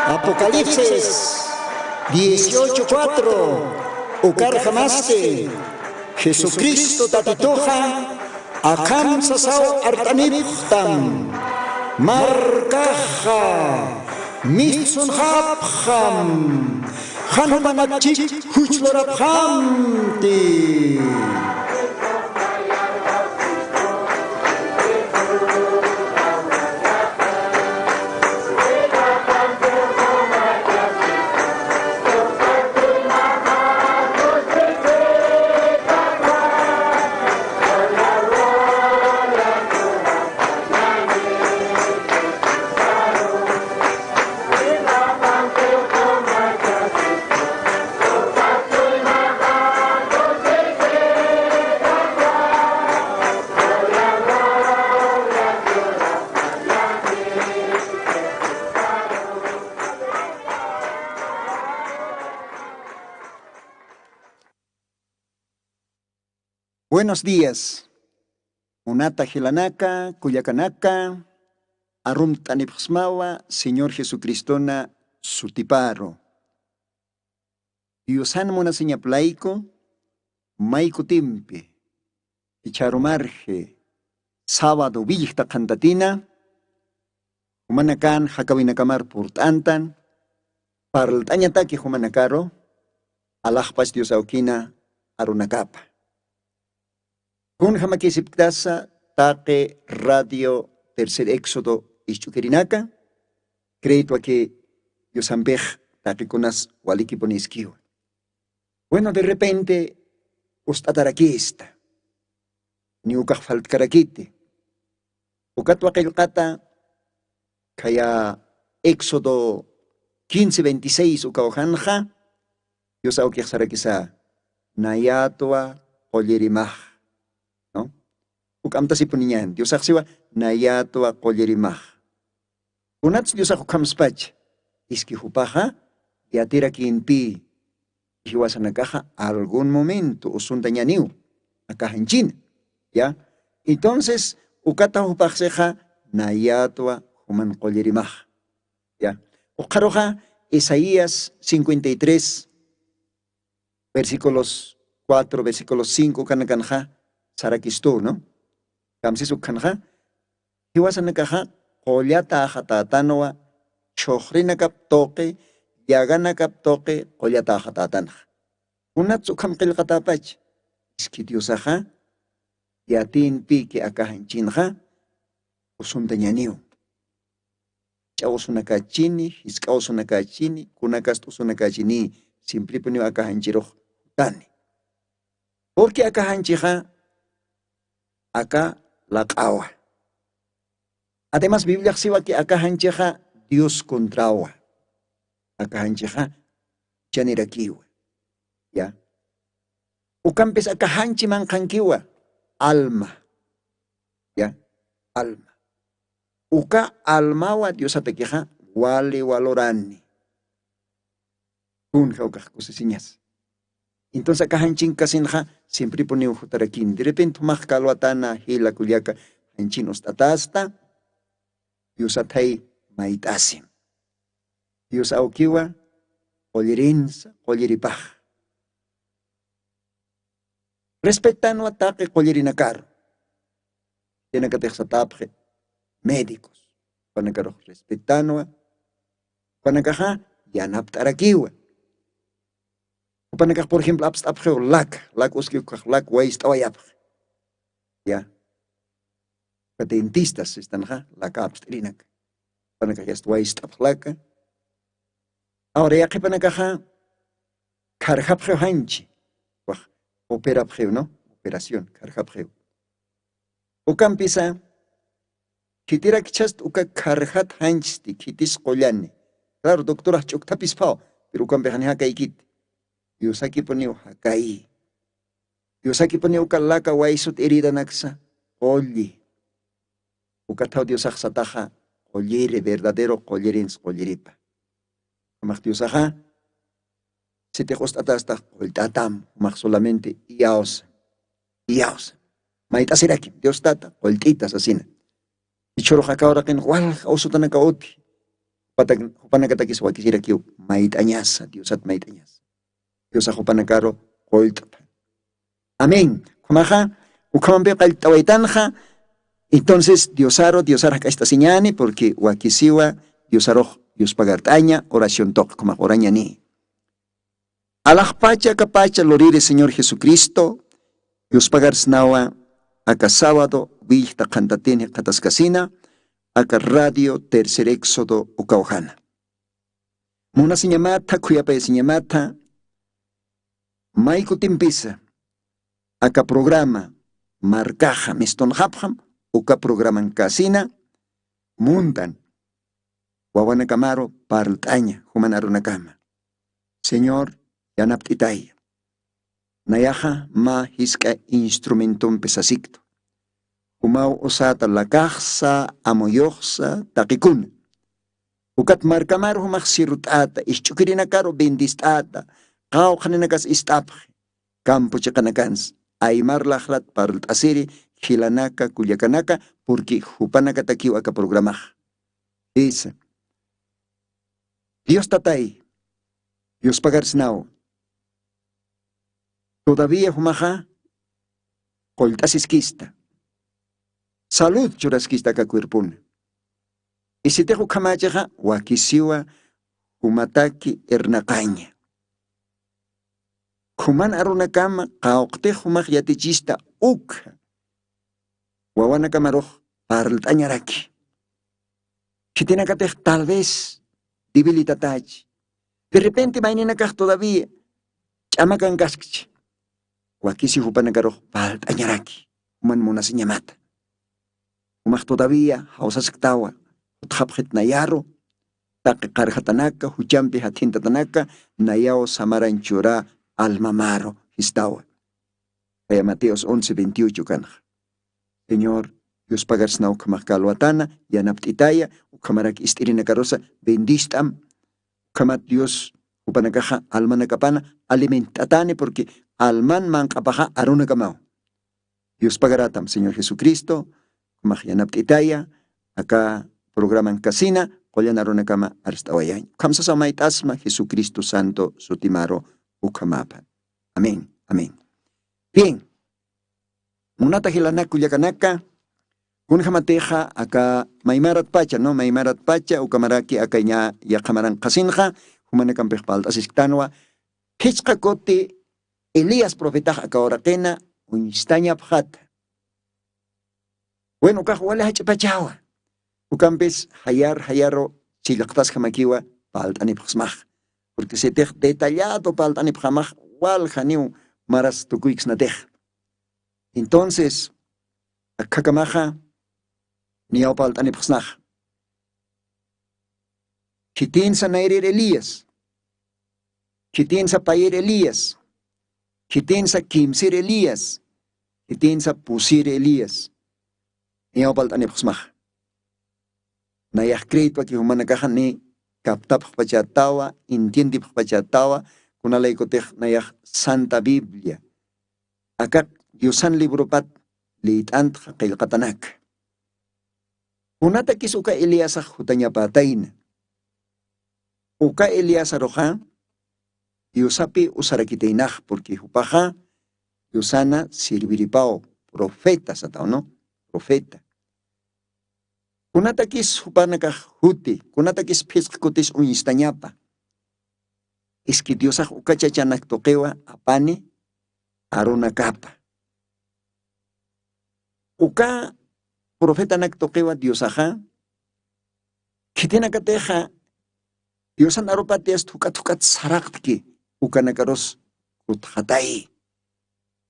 Apocalipsis 18:4. Ukar jamaste. Jesucristo tatitoja. Akam sasau artaniptam. Markaja. Mitsun hapjam. Hanumanachik huchlorabhamti. Buenos días. Unata Gilanaka, Cuyacanaka, Arum Tanipsmawa, Señor Jesucristona, Sutiparo. Yusan Monaseña Plaico, Maico Timpe, Icharomarge, Sábado Villita Cantatina, Humanacan, Jacabinakamar Purtantan, Parltañataki Humanacaro, Alajpas Diosauquina, Arunacapa. Kun hamakisiptasa taque radio tercer éxodo ichuquerinaka, crédito a que Yosambej taque kunas waliki poniskiwa. Bueno, de repente, ustatarakista, ni ukaj faltkarakite. Ukatwa kata kaya éxodo 15:26 ukaojanja, Yosaukiaj sarakisa, nayatwa ollerimaj. Ukamta si puninyan, Dios aksiwa nayato a kollerimah. Unats Dios ako kamspach, iski hupaha, yatira kinpi, hiwasan nakaha, algún momento, usunta niu, akahanchin, ya. Entonces, ukata hupakseja, nayato a human kollerimah, ya. Ukaroja, Isaías 53, versículos 4, versículos 5, kanakanja, sarakisto, ¿no? Kamsisu kanja, hiwasan nakaha, kolyata hatatanoa, chochrina kaptoke, yagana kaptoke, kolyata hatatanha. Unatsu kamkil katapach, iskitiosaha, yatin piki akahanchinha, usuntanyaniu. Chausunakachini, iskausunakachini, kunakas-usunakachini, simplipuniu akahanchiroh tani. Porque akahanchiha, acá la kawa. Además, Biblia siwa que acá hancheja Dios contrawa. Acá hancheja chanirakiwa. Ya. Ukampes acá hanchiman kankiwa. Alma. Ya. Alma. Uka almawa Dios atekeja wale walorani. Kun kauka kusisiñas. Entonces acá hanchin kasinja siempre pone un jutarakin. De repente más calwatana hila kuliaka hanchin ostatasta. Dios atay maitasim. Dios aukiwa kolerinsa koleripaj. Respetando ataque kolerinakar. Tiene que tener tapje médicos. Panakaro respetando. Panakaja yanaptarakiwa. Panakah, por ejemplo, abstapgeo lak uski lak waist awayap. Ya. Patentistas están ha lak abstrinak. Panakah est waist aplaka. Ahora ya que panakah karhapgeo hanchi. Wah, operapgeo, ¿no? Operación, karhapgeo. Ukampisa kitira kichast uka karhat hanchti kitis qollani. Claro, doctora chuktapis pao, pero ukampehani hakaikit. Yosaki poniu hakai. Yosaki poniu kalaka waisut herida naksa. Olli. Ukatau Diosak sataja. Ollire, verdadero collerins, colleripa. Amak Diosaja. Si te gusta hasta oltatam. Amak solamente iaos. Iaos. Maita siraki. Dios tata. Oltitas asina. Ichoro haka ora ken wal usutan ka oti. Hupanakatakis wakisira kiu maitañasa, Diosat maitañasa. Diosa hupanakaro koiltapa. Amén. Kumaja, ukamampe kaltawaitanja, entonces Diosara esta señani, porque wakisiwa, Diosaro, Dios pagartaña, oración toca, como oraña ni. Alajpacha kapacha lorire Señor Jesucristo, Dios pagarsnawa, acá sábado, vilta cantatene katascasina, acá radio tercer éxodo ukaujana. Muna señamata, kuyapa señamata, maiko timpisa, acá programa, marcaja, miston hapjam, uka programan casina, mundan, wawana camaro, parltaña, humanaruna cama. Señor, yanaptitaya. Nayaja ma hiska instrumentum pesasicto. Humau osata la caja, amoyoxa, taquicun. Ukat marcamar humak sirutata, ischukirina caro bendistata, kau kaninakas istapje, campo chakanakans, aymar lajlat parlt asiri, hilanaka, kuyakanaka, porque hupanaka takiwa ka programaj. Dice, Dios tatay, Dios pagarsnao. Todavía humaja, coltasisquista. Salud churasquista ka cuerpuna. Y si te hukamachaja, wakisiwa, humataki ernakaña. Human arunakama, kaukte humaj yatichista ukha. Wawana kamaroj, parltañaraki. Chitinakatej tal vez debilitatach. De repente maininakaj todavía, chamakan kaskich. Wakisi hupanakaroj, parltañaraki. Human monasiñamata. Humaj todavía, hausasaktawa. Utjapjet nayaro, taque carjatanaka, huchampi hatintatanaka, nayao samaranchura almamaro, histawa. Kaya Mateos 11:28 kanja. Señor, Dios pagarsnau kamakkaluatana, yanaptitaya, ukamarak istirina karosa, bendistam, ukamat Dios, upanakaja, almanakapana, alimentatane, porque alman mankapaja arunakamao. Dios pagaratam, Señor Jesucristo, kamak yanaptitaya, acá programan casina, koyanaruna kama arstawayan. Kamsa sa maitasma, Jesucristo Santo, sutimaro, ukamapa. Amén, amén. Bien, munata hilana kuyakanaka, kunjamateja acá maimarat pacha, ¿no? Maimarat pacha, ukamaraki acá ya kamaran kasinja, humanakan pejpalta asistanwa, hichka kote Elías profeta acá orakena, unistaña pjata. Bueno, kajuale hachapachawa. Ucampes hayaro chilactas jamaquiwa paltanipjmaj. Porque se te detallado paltanipjamaj wal janiu maras tucuixnatej. Entonces, akakamaja niau paltanipjnaj. Chitinsa nairir Elías. Chitinsa pair Elías. Chitinsa kimsir Elías. Chitinsa pusir Elías. Niau paltanipjmaj. Nayah crédito aquí humanakaja ni kaptap pachatawa, entiende pachatawa, kunalay kotej nayah Santa Biblia. Acá Diosan libro pat liitant kailkatanak. Kunata kisuka Eliasa hutanya patain. Uka Eliasa roja, Diosapi usarakiteinaj, porque hupaja, Diosana sirviripao, profeta satao, ¿no? Profeta. Kunatakis hupanaka huti, kunatakis piskutis unistañapa. Es que Dios ukachachanak toquewa apane aruna capa. Uka profeta nak toquewa Dios aja, kitina kateja, Dios anaropatias tukat sarakti, ukanakaros uthatai.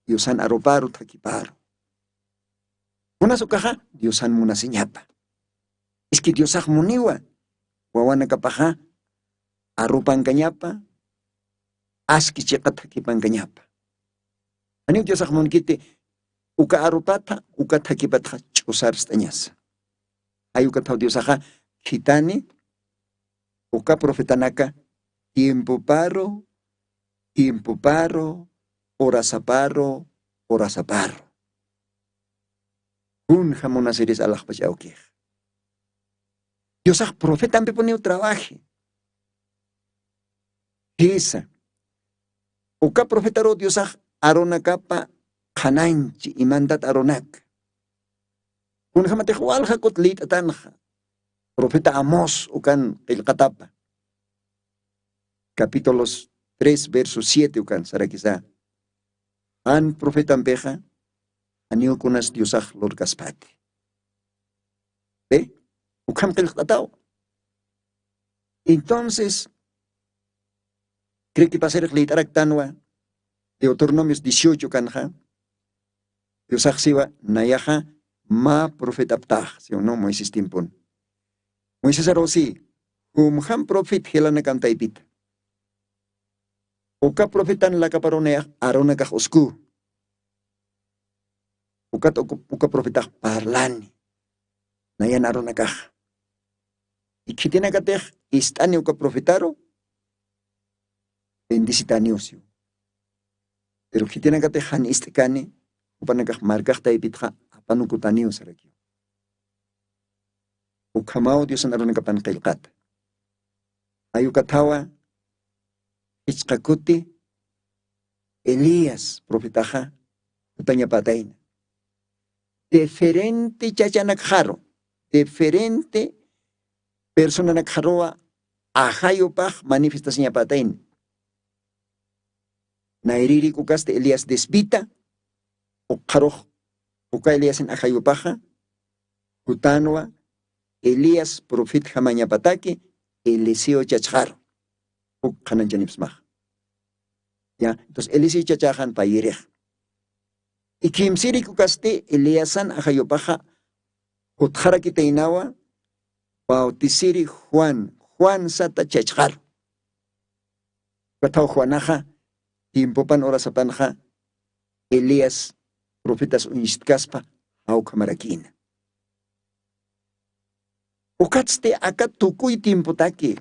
Dios anaroparo takiparo. Unas ukaja, Dios munasiñapa. Es que Dios muniwa, wawana kapaja, arupan kanyapa, aski chekatakipan kanyapa. Ani Dios munkite, uka arupata, uka takipata chusar stañas. Hay uka tau Dios kitani, uka profetanaka, tiempo paro, horas aparo. Un jamonaseres alajpachauquej. Dios profeta ampe poniu trabaje. Esa. Uka profeta ro Dios arona capa hananchi y mandat aronak. Kun hamate hual hakot lit atanja. Profeta Amos ukan el katapa. Capítulos 3, verso 7 ukan sarakisa. An profeta ampeja aniu kunas Diosaj lorkaspate. ¿Ve? Ukam el katao. Entonces, cree que pasar el litarak tanwa, Deuteronomios 18 kanja, Diosaj siwa nayaja ma profeta aptaj, si o no Moisés timpon. Moisés arosi, ham profet helana kantaipit. Uka profetan la caparonea arona kaj osku. Uka profeta parlani. Nayan arona kaj. Y kitina katej istani uka profetaro bendicitaniosio. Pero kitina katej han istekani upanakaj markaj taipitja apanukutanio sarakio. Ukamao Dios arona kapan kailkat. Ayukatawa Ichkakuti Elías, profetaja, utanya pataina. Diferente chachanakjaro, diferente persona nakjaroa, ajayopaj manifestación pataina. Nairiri kukaste Elías despita, ukjaroj, uka Elías en ajayopaja, kutanwa, Elías profet jamanya pataki, Eliseo chachjaro. Kanan janipsmah. Ya, entonces Eliseo chachajan pairej. Y kimsiri kukaste Eliasan ajayopaja utjara kitainawa bautisiri Juan sata chachjar. Katao Juanaja timpopan orasapanja Elías profetas unistkaspa au kamarakina. Ukatste akat tukuy timpotaki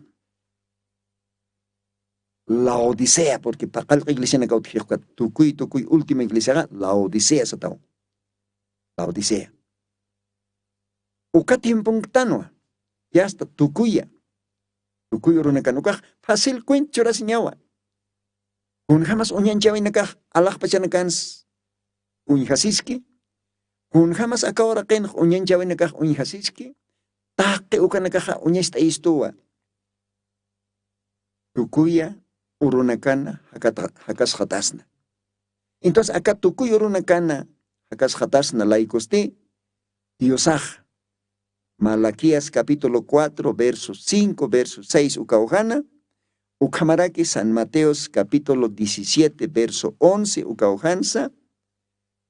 la Odisea, porque para la iglesia na cautijos tukuy última iglesia la Odisea satao. La Odisea. Uka tiempong tanwa. Ya hasta tukuya. Tukuy urunakanukaj fácil cuento rasinyawa. Kun jamás unyanchawi nakaj alaj pachanakans unjasiski. Kun jamás akawara ken unyanchawi nakaj unjasiski. Take uka nakaja unyesta istuwa. Tukuya urunakana hakas hatasna. Entonces acá tukuy urunakana hakas hatasna laikosti Diosaj. Malaquías capítulo 4 versos 5 versos 6 ukaojana. Ukamaraki San Mateos capítulo 17 verso 11 ukaojansa.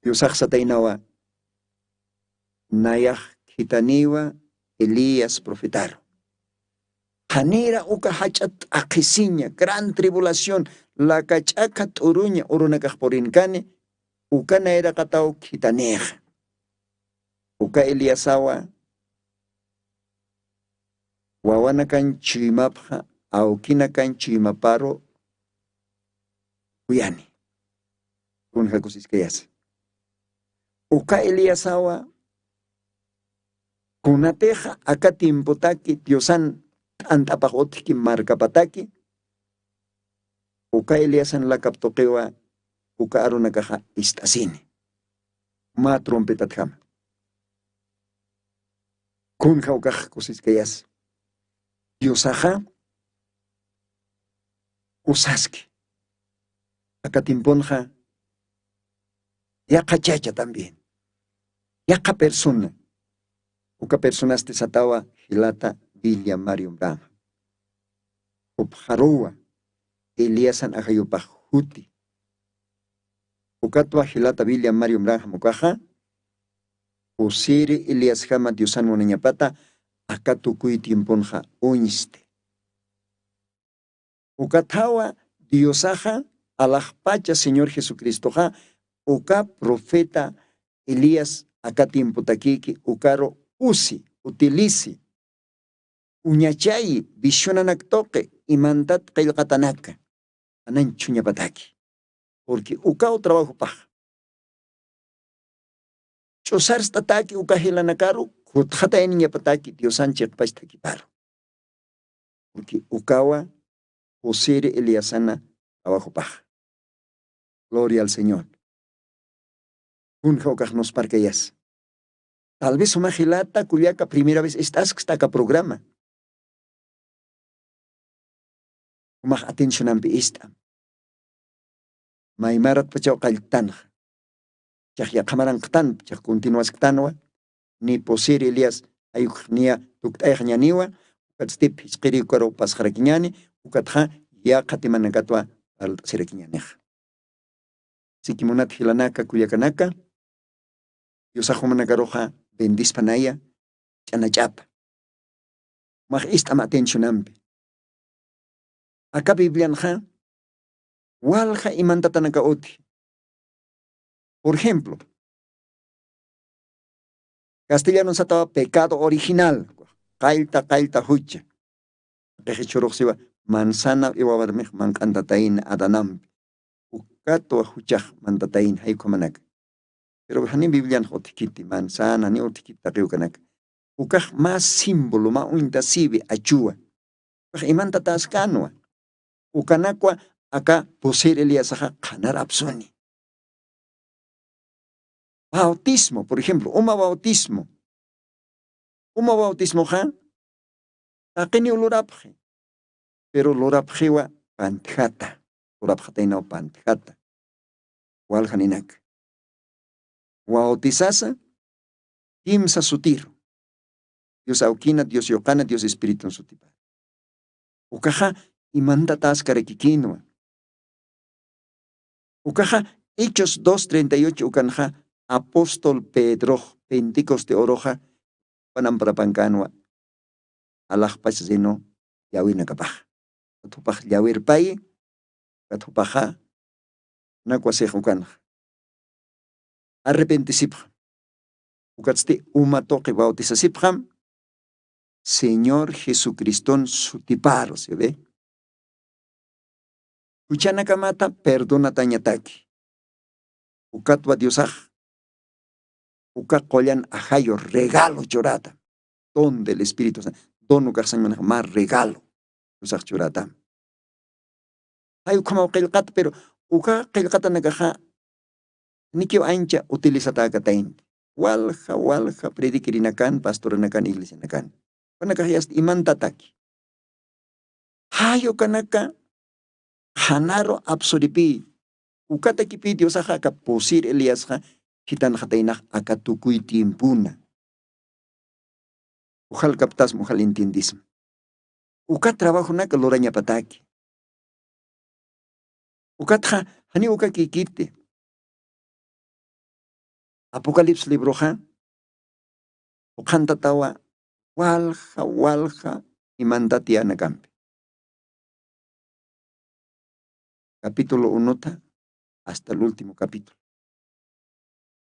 Diosaj satainawa. Nayaj kitaniwa Elías profetaro. Janera uka hachat akisiña, gran tribulación, la cachaca turuña, urunakaj porinkane, uka naera katao kitaneja. Uka Eliasawa, wawanakan chimapja, aukinakan chimaparo, uyani. Kunja kusiskeyas. Uka Eliasawa, kunateja akatimpotaki Diosan, antapajotiki marcapataki, uka Eliasan la captoquewa, uka arunakaja istasine, ma trompetatjama. Kunja ukaj kusiskeyas. Diosaja, usaski. Akatimponja, yaka chacha también. Yaka persona. Uka personas te satawa hilata William Marion Branham. Upjaroa Eliasan ajayopajuti. Ukatwa hilata William Marion Branham ukaja. Usiri Elias Hama Diosan moneñapata akatukuy tiemponja uñiste. Ukatawa Diosaja alajpacha Señor Jesucristo ja. Uka profeta Elías akatiempotakiki ukaro usi, utilice. Uñachay, visionanak toque, y mandat kailkatanaka. Anan chuñapataki. Porque ukao trabajo paja. Chosar stataki ukahilanakaru, Jutjata en yapataki Dios Sánchez Pastaki paro. Porque Ukawa, Posere Eliasana, abajo paja. Gloria al Señor. Unja nos parqueas. Tal vez una gelata, culiaca, primera vez estás que está acá programa. Uma atención ambi esta. Maimarat pachao kaltanja. Chak ya kamaran ktan, chak continuas ktanwa. Ni Posere Elias ayuknia tuktay ñaniwa. Katstip iskiri karo pasjarakiñani. Ukatja ya katimanakatwa al serekiñanej. Sikimunat hilanaka kuyakanaka. Yosajomanakaroja bendispanaya. Chanachapa. Mag istam atención ambi. Acá Biblianja, walja y mantatanaka oti. Por ejemplo, castellano sataba pecado original. Kailta hucha. Regichoroxiva manzana iwabarmej mankantatain adanam. Ukato huchaj mantatain haikumanak. Pero hani Biblian hotikiti manzana ni otikita riukanak. Ukaj más símbolo, más uintasivi achua. Imantatas canua. Ukanakwa acá poseer Eliasaja kanar absoni. Bautismo, por ejemplo, uma bautismo. Uma bautismo ja, takini ulurapje. Pero lurapjewa pantjata. Lurapjataina pantjata. Walhaninak. Bautisasa, kimsa sutiro. Dios auquina, Dios yocana, Dios espíritu en su tipa. Ukaja imanda tascarequiquinoa. Ukaja Hechos 2:38 ukanja apóstol Pedro Pentecoste oroja panamparapancanua alajpach zeno yawina kapaj. Katupaj yawir pai, katupaja nakwasej ukanja. Arrepentisipja. Ukatste umatoque bautisasipjam. Señor Jesucristón sutiparo, ¿se ve? Uchanakamata perdona tañataki. Ukatwa diosaj. Uka collan ajayo regalo chorata. Don del Espíritu Santo. Don ukaxan más regalo. Usaj chorata. Hay como qilqat, pero uka qilqata nakaja nikio ancha utilizata katain. Walja predikirinakan, pastoranakan, iglesianakan. Panakajast imantataki. Hayo kanaka hanaro absuripi. Ukata kipi diosaja ka posir Eliasja kitan jatainak akatukui tiempuna. Ujal captas mujal entiendismo. Uka trabajo naka loraña pataki. Ukatja hani uka kikite. Apocalipsis libroja. Ukantatawa walja imandatiana campe. Capítulo 1 hasta el último capítulo.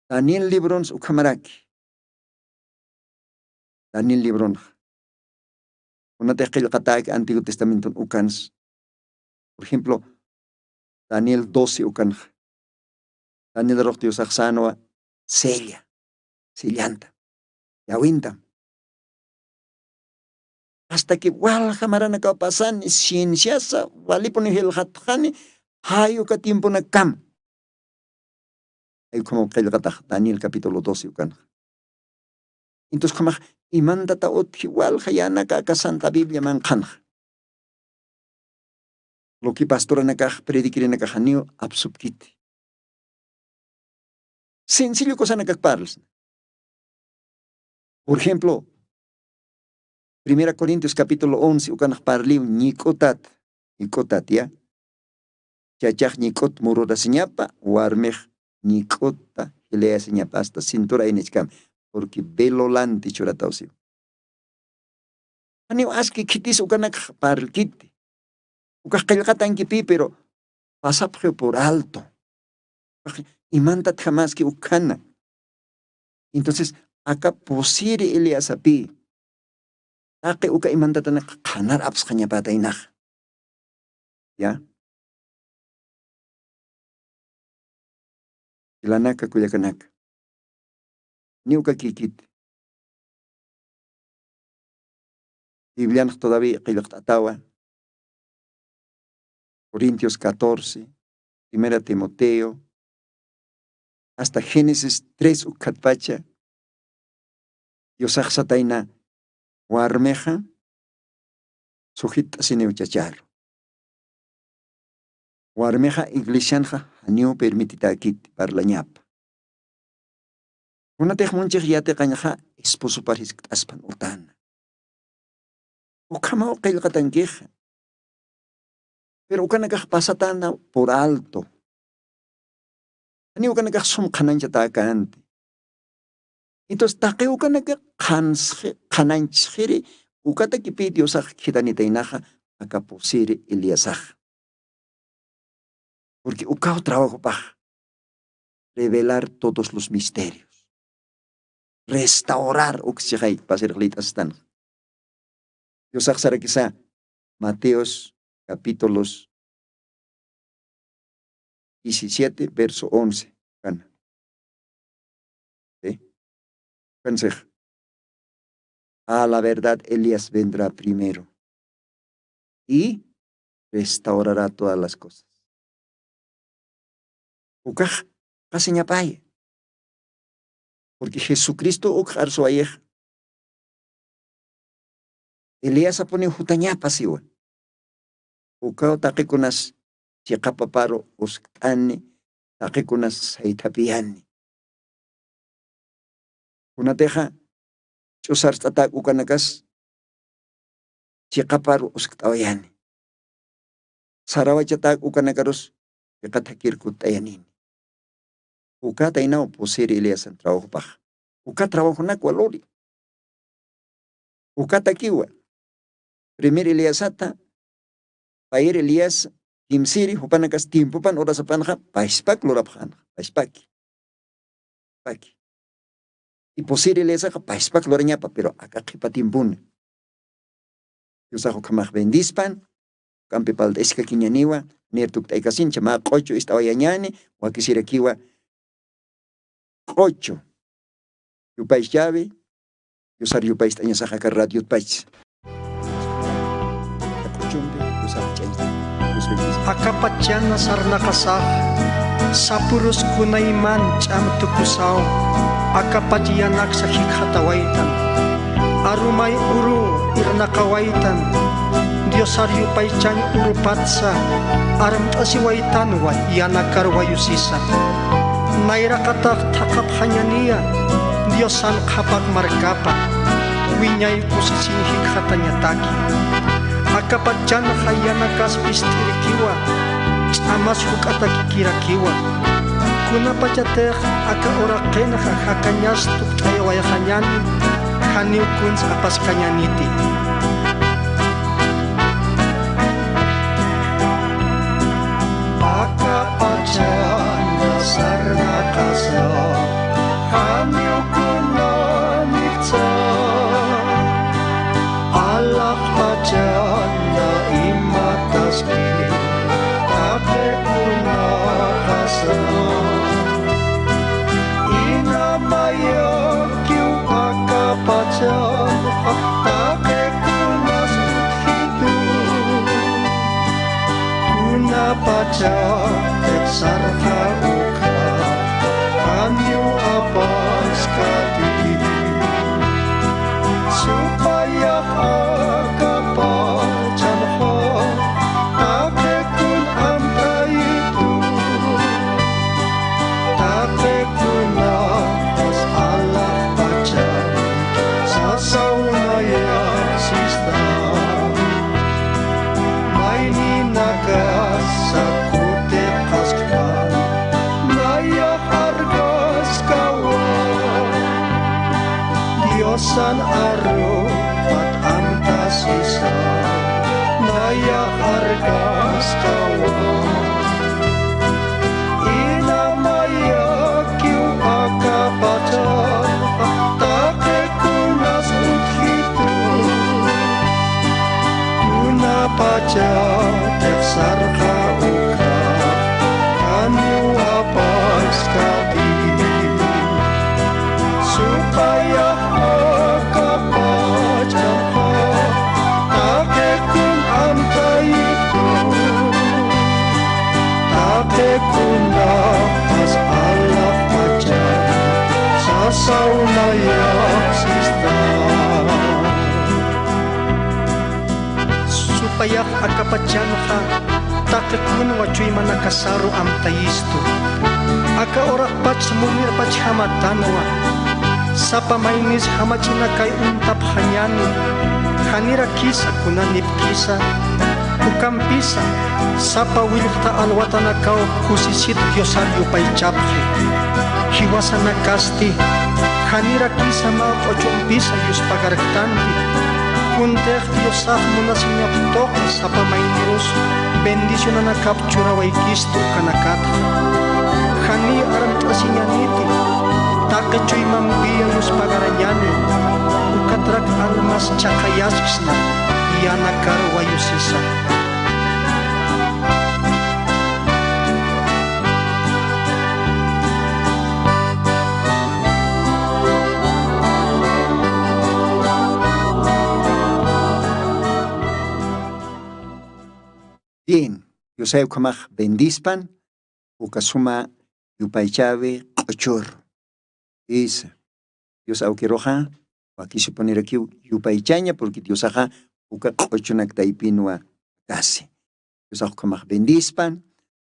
Daniel Librons ukamaraki. Daniel Libron. Una tequilqataki Antiguo Testamento ukans. Por ejemplo, Daniel 12 ukan. Daniel Rochtio Saxanoa sellanta. Yawinta. Hasta que walja maranaka pasan cienciasa waliponi hilhatjani hayo ka tiempo na kam. Hay como qilqataq Daniel capítulo 12 ukan. Entonces como imandata otji walja yanaka ka Santa Biblia manqan. Lo que pastora nakaj predikirinaka hanio absubkiti. Sencillo cosa nakaj parles. Por ejemplo, 1 Corintios capítulo 11 ukanaj parliu nikotat ya. Chachaj nikot murura señapa warmej nikota hilea señapa hasta cintura inichkam. Porque velolante choratausi. Ani aski kitis ukanak parkiti. Ukaj qilqatan kipi pero pasapje por alto. Imantat jamás que ukana. Entonces, acá posire Eliasapi. Ake uka imantatan kanar abskhanya patainak. Ya. Ilanaka kuyakanaka. Ni uka kikit. Biblia todavía qilaqt'atawa. Corintios 14, 1 Timoteo, hasta Génesis 3 ukatpacha. Yosaq satayna warmeja sujita sine uchacharo. Warmeja iglesianja hanio permitita kit parlañapa. Una tejmunchik yate qañaja esposo pariskt aspan utana. Ukama uqillqatankiqa. Pero ukanakaj pasatana por alto. Ani ukanakaj sumqananchatakanti. Entonces taqi ukanakaj qananchiri ukata kipiti usaq kitanitainaja akaposiri Eliasaj. Porque ukao trabajo para revelar todos los misterios. Restaurar uxijay pasirglitas están. Yosaq sara quizá Mateos capítulos 17, verso 11. ¿Sí? A la verdad, Elías vendrá primero y restaurará todas las cosas. Ukaj, casiñapay. Porque Jesucristo ukjar su ayeja. Elías apone hutañapa siwa. Ukao taquikunas chiqapaparo uskani, taquikunas saitapiani. Unateja chusar tatak ukanakas chiqaparo usktawyani. Sarawachatak ukanakaros chiqatakirkutayanini. Uka tainao poseri Elías en trabajo paja. Uka trabajo na kualori. Uka takiwa. Primer Eliasata, pair Elías, kimsiri, hupanakas timpupan, horas apanja, paispak lorapjan, paispaki. Paki. Y poseri Eliasaka, paispak lorañapa, pero acá kipatimpun. Yusajo kamaj bendispan, campipal de esca quiñaniwa, niertuk taikasin, chama cocho, estaba yañani, wakisira kiwa. 8. Yupais llave, yusar yupais taña sajaca radio pais. Akapachana sarnakasah, sapurus kunaiman cham tukusaw, akapachianak sa hikhatawaitan, arumay uru irnakawaitan, Diosaryu paichan urupatsa, aram asiwaitan wa yanakarwayusisa. Naira katak takap hanyania, Diosan kapak markapa, winyay kusisin hikhatanyataki. Akapachan hayanakas pistirikiwa, amas hukatakikirakiwa. Kuna pachatej aka oraken hakanyas tuktayawaya hanyan, haniw kuns apas kanyaniti. Akapachan nasarna kasa, haniw kunanikta. Alak pacan na imataski, ake unakasana. Inamaya kiu akapacan, ake kunas uthitu. Unapacan teksarha uka, anyu apas kati. Supaya akapacan ho, ake kun amta itu. Ake kuna pas Allah pacan, sasaw maya sista. Maini nagas sakute paskan, maya hargas kawan. Diosan aru at amta sisa, maya hargas kawan. Ina maya kiu akapacan, take kunas uthitu. Kuna paca teksarha uka, kanyu apas kati. Supaya akapacan ho, payak akapachanja takikun wachuy manakasaro amtayisto aka orak pach munir pach hamatanwa sapa mainis hamachina kay untap hanyani hanira kisa kunanip kisa ukampisa sapa wilta alwatanakaw kusisit Diosario paychapje hiwasana kasti hanira kisa ma ochompisa yus pagartanti kuntej Diosaj munasiñaptok sapa mainirus bendición na captura waikisto kanakata hani aram trasiñaniti takechoy mambiya yus pagaranyani ukatrak almas chakayasksna yanakar wayusisa. Bien, yo sé que bendispan, ukasuma yupaychave ochor. Es, Dios au roja, aquí se poner aquí yupaychaña porque Dios aja uka ochunak taipinua casi. Dios au bendispan,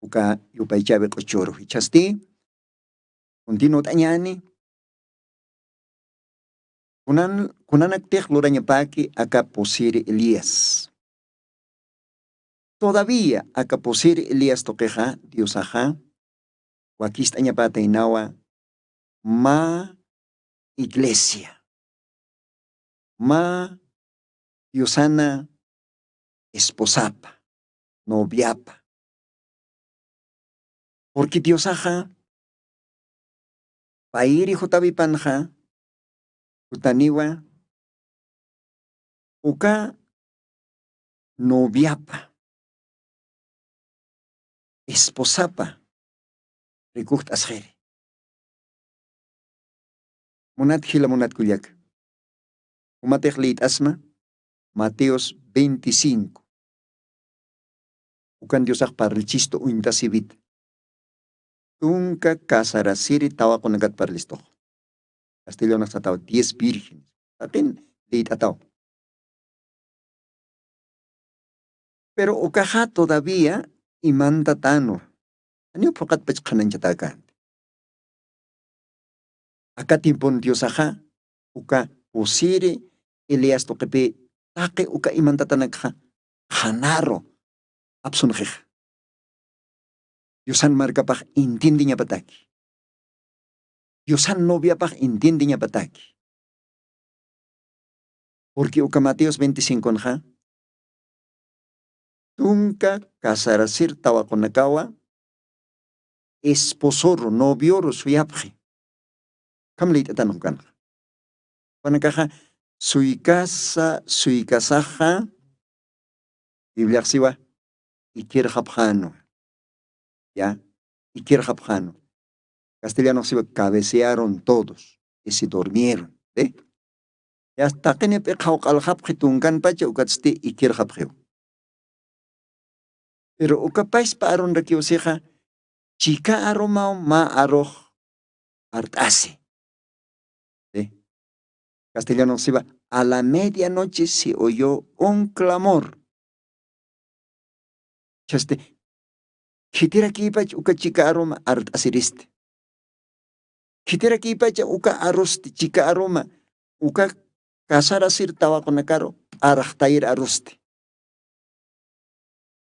uka yupaychave ochor. Hichasti, continuo tañani. Kunanak tej loraña paki acá posir Elías. Todavía acá posir Elías toqueja, Dios ajá, wakista pata inawa, ma iglesia, ma Diosana esposapa, noviapa. Porque Dios ajá, pairi jotavi panja, utaniwa, uka noviapa. Esposapa, rikuht asjere. Monat gila monat kuyak. Umatech leit asma, Mateos 25. Ukan Diosaj parlichisto uintasibit. Tunca casarasiri tawa konagat parlisto. Castillo nas tataw 10 virgen. Atin leit ataw. Pero ukaja todavía imanta tano. Ano pokat pach kanan chatakan. Acá timpon Dios aja, uka posire Elias tokepe, take uka imanta tanakha, hanaro, absun jeja. Diosan marca pach intindi nya pataki. Diosan novia pach intindi nya pataki. Porque uka Mateos 25 ja, tunca casarasir tawa konakawa, esposoro, novioro suyapje. Kam leit etanong kan. Panakaja, suikasaja, Biblia siwa, ikir japjano. Ya, ikir japjano. Castellano siwa, cabecearon todos, y se durmieron. Ya hasta que ne pekhauk al japjitungan pacha ukatste ikir japjeo. Pero ukapais paaron rakiosija, chica aromao ma aroj artase. Castellano se va, a la medianoche se oyó un clamor. Chaste, kitira kipach uka chica aroma artasiriste. Kitira kipach uka aroste chica aroma uka kasarasir tawa konakaro arachtair aroste.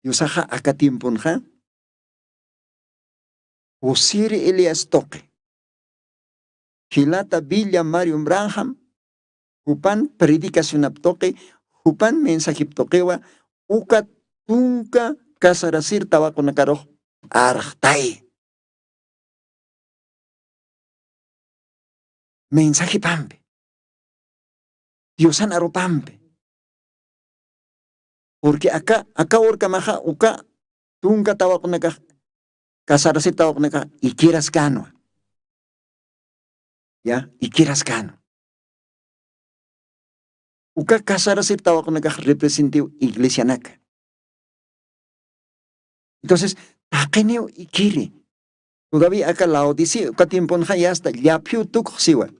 Yusaja akatimpunja, posiri Elias toque. Hilata Villa Mario Branham, Hupan predicación aptoque, Hupan mensaje toquewa, uka tunca casarasir tabaco nakaro, artai. Mensaje pampe. Diosan aro pampe. Porque acá orca maja, uka tunca tabaco nakaro, casarasir tabaco nakaro, y quieras cano. Ya, y quieras cano. Uka casarasir tabaco nakaro representativo iglesia naka. Entonces, takeneo y quiere. Todavía acá la odisea, uka tiempo ya hasta ya piu tuk siwa.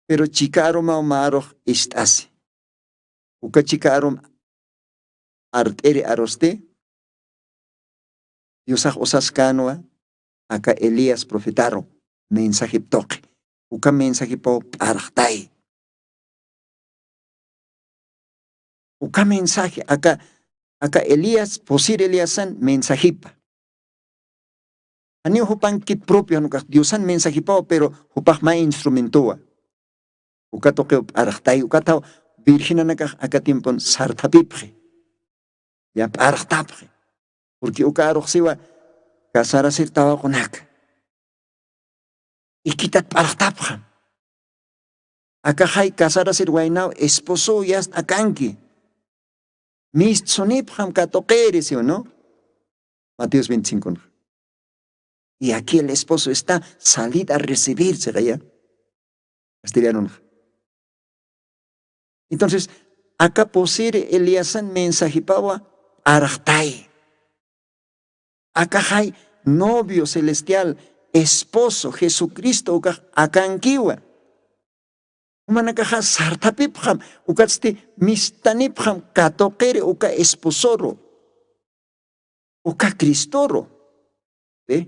Pero chica aroma o maro istase. uka chica arom artere aroste, Diosaj osascanua, acá Elías profetaro, mensaje toque, uka mensaje po arachtai. Uka mensaje, acá Elías, posir Elíasan mensajipa. Ani hupan kit propio, Diosan mensajipa, pero hupak ma instrumentua. Uka toque arachtai, uka tau virgina acá tiempo sartapipre. Ya archtapre. Porque uka aroxiwa casara sir tawa konak. Y quitat archtapre. Acá hay casara sir wainao esposo yas akanki. Mis sonipjam katoqueres, ¿sí o no? Mateos 25. Y aquí el esposo está salido a recibirse allá. Castellano. Entonces, acá posere Elíasan mensajipawa arachtai. Acá hay novio celestial, esposo Jesucristo, acá anquiwa. Manakaha sartapipjam, ukaste mistanipjam katoquere, uka esposoro, uka cristoro. ¿Ve?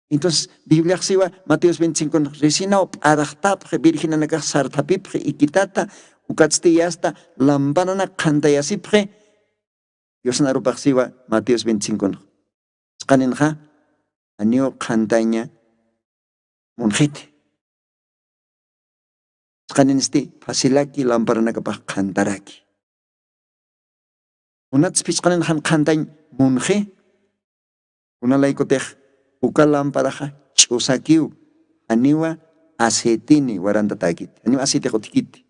Entonces, Biblia siwa Mateos 25, resinao arachtapje, virgen anakah sartapipje, ikitata, ukaste yasta lambanana kantayasipje, Dios narupaxiwa Mateos 25. Skanenja, anio kantaña, monjete. Kanin fasilaki lamparana kapah kantaraki. Unat spich kanin han kantain munje. Una laikoteh uka lamparaja chusakiu aniwa asetini waranta takit. Aniwa asete kotikiti.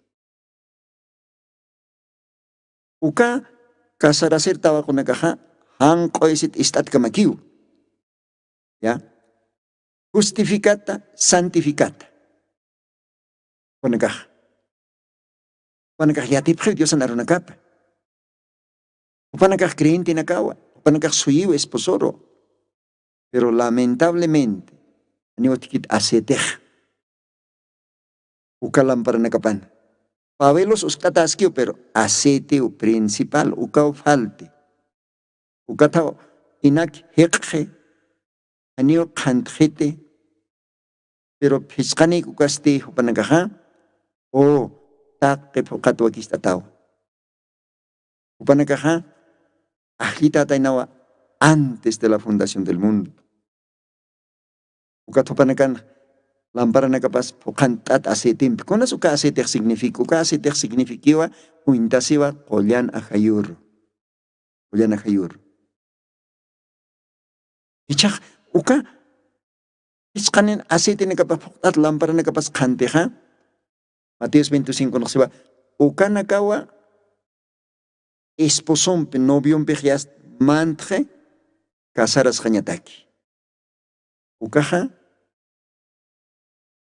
Uka kasarasir tawa kunakaha han koisit istat kamakiu. Ya. Justificata, santificata. Panagah yatipje Dios anarunakapa. Panagah creyente nakawa. Panagah suyo esposoro. Pero lamentablemente, aniwatikit asetej. Ukalam para nakapan. Pavelos uskataskio, pero asete o principal ukao falte. Ukatao inak hekje. Anio kantjete. Pero piskanik ukaste upanagaha. Oh, tak kepokatwa kistatao. Upanakaha, ahlita tainawa antes de la fundación del mundo. Ukatopanakan, lamparana capaz pokantat asetim. Conas uka asetech significa, uka asetech significa uintasiwa kolyan ajayur. Kolyan ajayur. Ichak, uka, iskanen asetin capaz pokat lamparana capaz kanteja. Mateos 25 nos va. Ukanakawa esposón novión pejias mantre casaras jañataki. Ukaja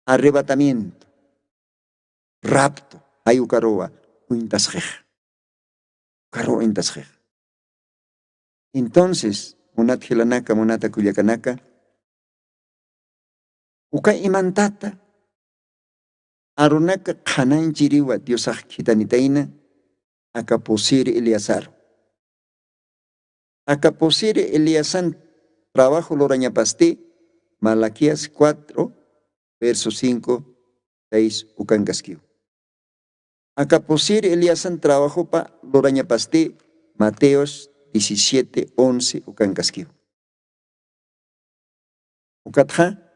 arrebatamiento, rapto, ayukaroa, uintasjej. Ukaro intasjej. Entonces, monat hilanaka, monata kuyakanaka, uka imantata. Arunaka kanan jiriwa Diosaj kitanitaina akaposir Eleazar. Akaposir Eleazar trabajo loraña paste Malaquías 4 verso 5 6 ukangaskiu. Akaposir Eleazar trabajo pa loraña paste Mateos 17 11 ukangaskiu. Ukatja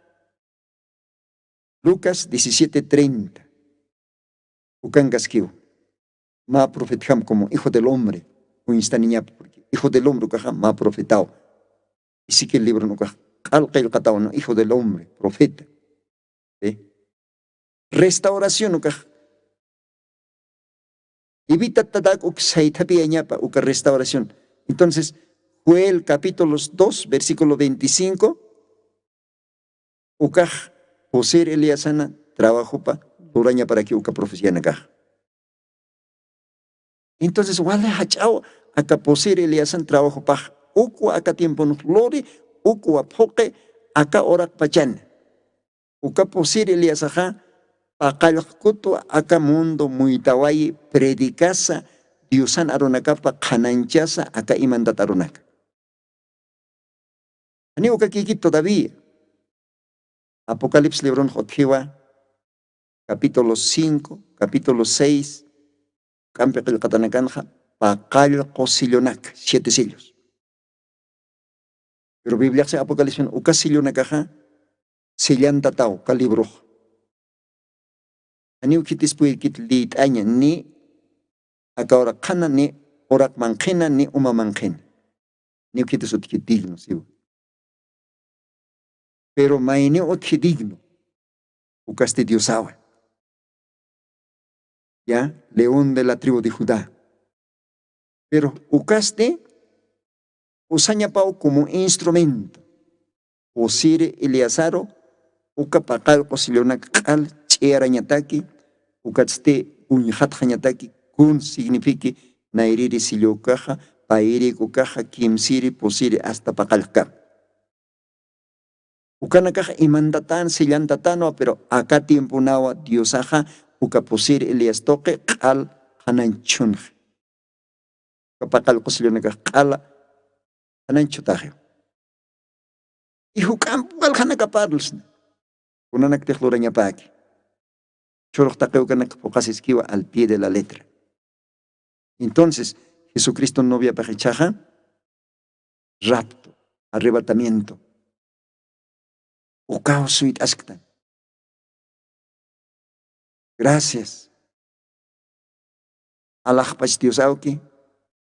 Lucas 17:30. Ukangaskiu. Ma profetjam como hijo del hombre. Un niña porque hijo del hombre ukajam ma profetao. Y sí que el libro no calca katao no hijo del hombre, profeta. Restauración ukaj. Evita tadak uk saitapi añapa uka restauración. Entonces, Joel capítulo 2, versículo 25. Ukaj poseer Eliasana trabajo pa duraña para que uka profecía nagaj. Entonces, wale hachao acá poseer Eliasana trabajo pa uku acá tiempo no flore, uku apoque acá orak pachan. Uka poseer Eliasaja paqallqkutu aka mundo muytawayi predicasa Diosan arunakapa qananchasa aka imandata arunaka. Ani uka kiki todavía. Apocalipsis libro Jotjiwa, capítulo 5, capítulo 6, campe el catanacanja, paqallqo sillonaca, 7 sillos. Pero Biblia se Apocalipsis uka sillonakaja, sillanta tau, calibro. Ani ukitis puikit lit aña ni aka ora kana ni orak manqina ni uma manqina. Ni ukitis utkit digno, sí. Pero maine otki digno, ukaste diosawa. Ya, león de la tribu de Judá. Pero ukaste usaña pau como instrumento. Osire Eleazaro, uka paqal qosilonak qal ch'erañataki, ukaste uñhat hañataki, kun signifique nairiri sillokaja, pairi kukaja, kimsiri, posiri hasta paqalka. Ukanakaja imandatan sillantatano, pero acá tiempo nawa diosaja, uka posiri Eliastoque, qal hananchunj. Kapaqal qosilonak qala hananchutaje. Y jukampu aljanakaparlos. Unanak tejlurañapaki. Chorojtaqueucanak pokasiskiwa al pie de la letra. Entonces, Jesucristo no había pajechaja, rapto, arrebatamiento. Ukao suit asktan. Gracias. Allah pachtiosauki,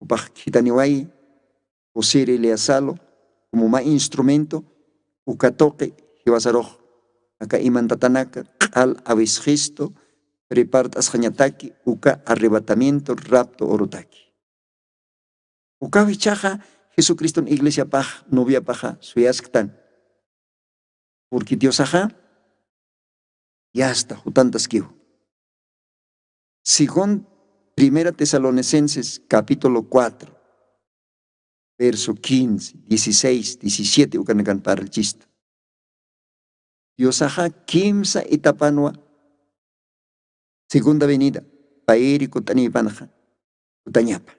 upajitaniwai, osiri leasalo, como más instrumento, ukatoque, jiwasaroj, acá imantatanaka, al avisgisto, prepartas jañataki, uka arrebatamiento, rapto, orutaki. Uka vichaja, Jesucristo en iglesia paja, novia paja, suyasktan. Porque Dios ajá, ya está, jutantas kihu. Según 1 Tesalonicenses, capítulo 4, verso 15, 16, 17, ukanakan para el chiste. Dios ajá, kimsa itapanua, segunda venida, pairi kutani panaja, kutañapa.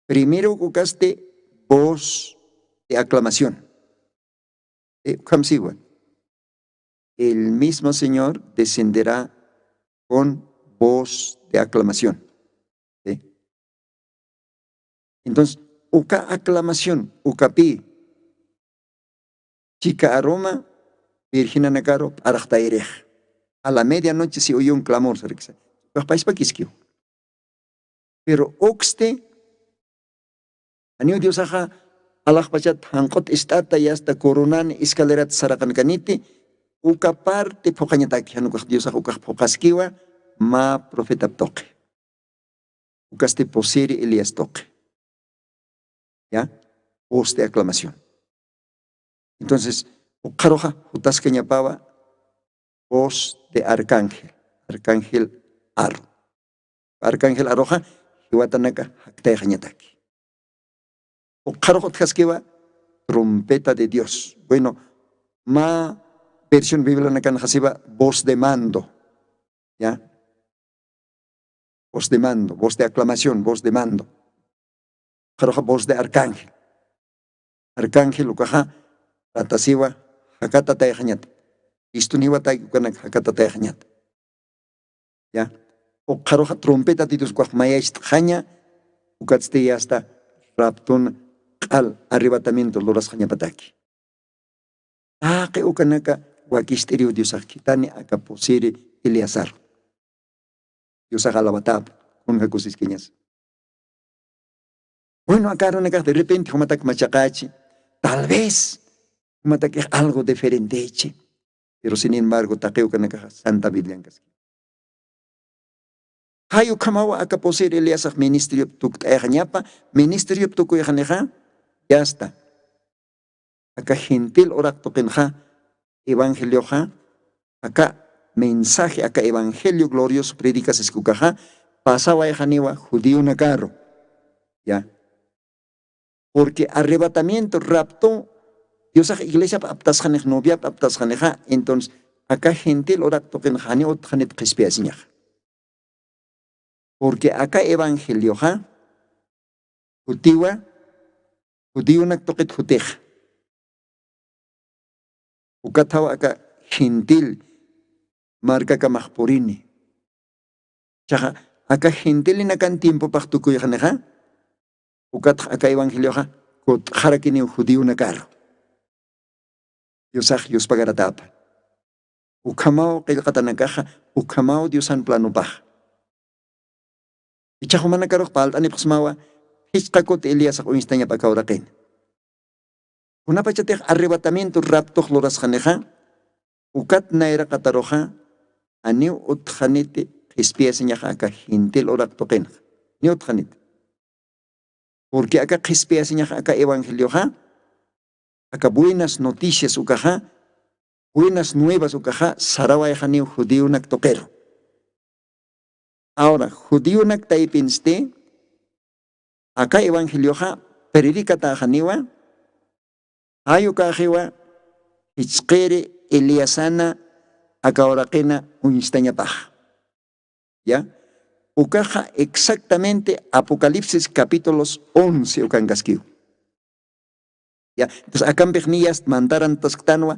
Primero cucaste voz de aclamación. El mismo Señor descenderá con voz de aclamación. ¿Sí? Entonces, uka aclamación, ukapi, chica aroma, virgina nacaro, arachtaerej. A la medianoche se oyó un clamor, pero oxte, anio Dios aja, Allah pachat hankot istata y hasta coronan escalerat sarakankaniti, uka parte pokañataki, hanukaj Dios aja ukaj pokaskiwa, ma profeta toque. Ukaste poseri Elías toque. ¿Ya? Voz de aclamación. Entonces, ukaroja, utascañapaba, voz de arcángel, arcángel Aro. Arcángel Aroja, Hiwatanaka, Haktayañataki. Ukaroja tjasquiva, trompeta de Dios. Bueno, ma versión bíblica hasiva, voz de mando. ¿Ya? Voz de mando, voz de aclamación, voz de mando. Ukaroja, voz de arcángel. Arcángel, ukaja, ratasiva, Hakata Tayañat. Istuniwa Tayukanak, Hakata Tayañat. ¿Ya? Ukaroja, trompeta de Dios, Guajmayast, Jaña, Ukatste hasta raptón. Al arrebatamiento loras jañapataki. Que ukanaka guaquisterio Dios akitani akaposiri Eleazar. Dios agalabatab con jacusisqueñas. Bueno, acá de repente humatak machacachi, tal vez humatak algo diferente, pero sin embargo taqueo kanaka Santa Biblia. Hayo kamawa akaposiri Eleazar ministerio tuktayañapa, ministerio tukuyajaneja. Ya está. Acá gentil orak tokenja, evangelio ja, acá mensaje, acá evangelio glorioso predicas escucaja, pasaba janiwa judío nacarro. Ya. Porque arrebatamiento, rapto, Dios iglesia aptas janej novia, aptas janeja, entonces acá gentil orak toquen jani ot janet qispiasiñaj. Porque acá evangelio ja, judíunak toqet jutej. Ukatawa acá gentil marca kamajpurini. Chaja, acá gentil en acá tiempo pachtukuyajneja. Ukat acá evangelio ja, kot jarakini judío nakaro. Diosaj Dios pagaratapa. Ukamao qillqatanakaja, ukamao Diosan plano paj. Ichajumana karoj paltani pxmawa, hichqakot Elías instaña pa kauraqin. Una pachatej arrebatamiento raptoj loras janeja, ukat naira qataroja, aniu utjanete qispiasiñaja acá gentil orak toqen. Ni utjanete. Porque acá qispiasiñaja acá evangelio ja, acá buenas noticias ukaja, buenas nuevas ukaja, saraway janiu judío nak toquero. Ahora, judío nak taipinste, acá evangelio ja, peririkata janiwa, ayukajiwa, itzqere Eliasana, acá oraqena unistaña paj. ¿Ya? Ukaja exactamente Apocalipsis capítulos 11 ukangaskiu. ¿Ya? Entonces acá en Bejnías mandaran tasctanwa,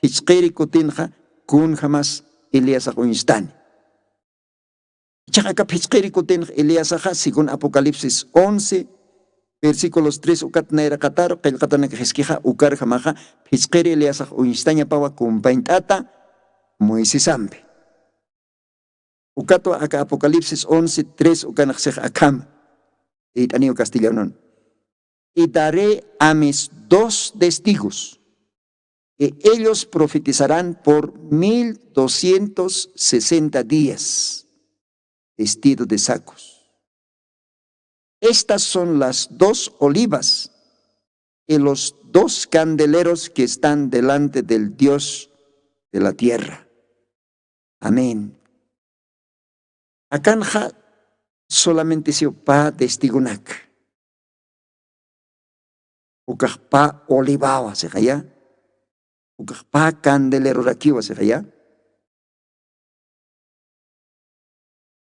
hichqeri kutinja, kun jamás Elías unistani. Acá hichqeri kutinja Elías según Apocalipsis 11, versículos 3 ukat naira kataro, qilqatana jesquija, ukar jamaja, hichqeri Elías unistaña pawa kun paintata, Moisés ampe. Ukato acá Apocalipsis 11, 3 ukanajsej akam, itanio castellano. Y daré a mis 2 testigos, y ellos profetizarán por 1260 días, vestidos de sacos. Estas son las 2 olivas y los 2 candeleros que están delante del Dios de la tierra. Amén. Acanja solamente se pa testigunak. Ukajpa olivawa se jaya. Ukajpa candelero rakiwa se jaya.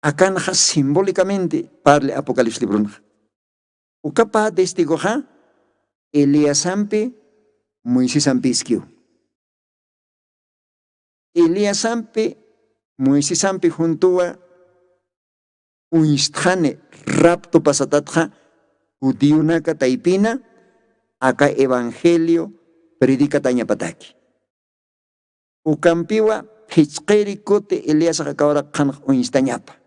Acanja simbólicamente parle Apocalipsis libro. Ukapa testigo ja Elías ampe Moisés ampiskiu. Elías ampe Moisés ampe juntua unistjane rapto pasatatja judíunaka taipina acá evangelio predica tañapataki. Ukampiwa hichqeri kote Elías akawara kan unistañapa.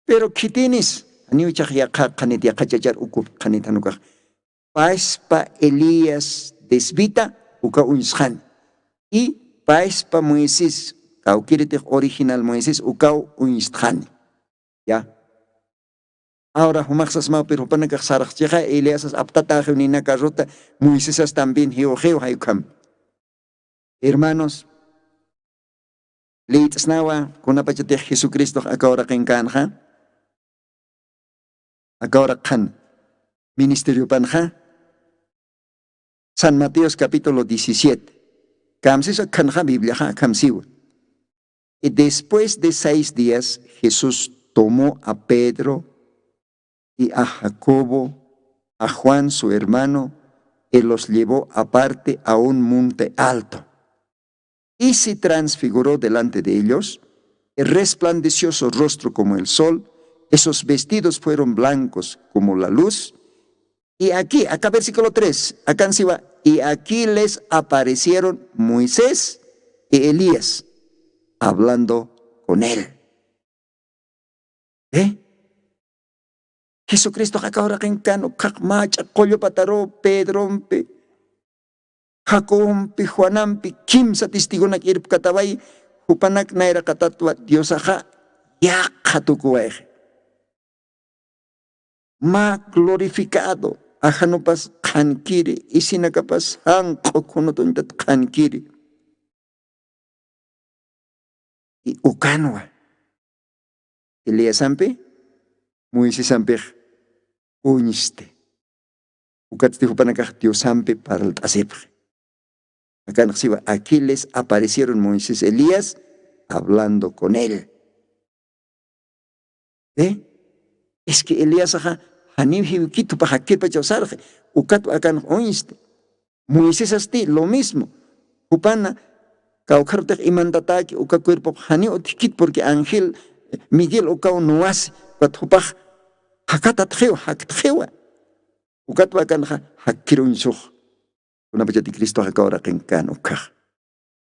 Pero kitinis aniuchaj yaqa kanit yaqachachar ukup kanitanuka. Paispa Elías desvita uka unistjan. Y paispa Moisés Kaukiritej original Moisés ukau unistjani. ¿Ya? Ahora, humaxas mau pero panaka sarachjeja Elías aptata reunina carrota Moisés también geo hayukam. Hermanos, leitasnawa kunapachate Jesucristo akawra kenkanja. Akawra kan ministerio panja. San Mateos capítulo 17. Kamsisa kanja Biblia ja kamsiwa. Y después de 6 días, Jesús tomó a Pedro y a Jacobo, a Juan su hermano, y los llevó aparte a un monte alto. Y se transfiguró delante de ellos, y resplandeció su rostro como el sol, esos vestidos fueron blancos como la luz. Y aquí, acá versículo 3, acá encima, y aquí les aparecieron Moisés y Elías, hablando con él. Jesucristo ahora que encano, kakmacha, collo pataro, Pedrompe, Jacompe, Juanampe, kimsa testigona kirp katabay, hupanak naira katatwa, Dios aja, ya katukueje. Ma glorificado, aja no pas kankiri, y sinakapas hanko kunotuntat kankiri. Y ukanwa. Elías ampe, Moisés ampe, uniste. Ukatsti hupanakah Dios ampe para el tasepre. Acá aquí les aparecieron Moisés y Elías hablando con él. ¿Eh? Es que Elías Hanim Hibikitu para Hakirpa Chosarje, Ukat acá oíste. Moisés asti lo mismo. Upana Kaukartek y mandataki uka cuerpo Hani otikit porque Ángel Miguel uka no hace. Cuatupaj Hakata Tjeo, Haktjewa. Ukat acá Hakirun Suj. Una pecha de Cristo acá ahora que en Ukaj.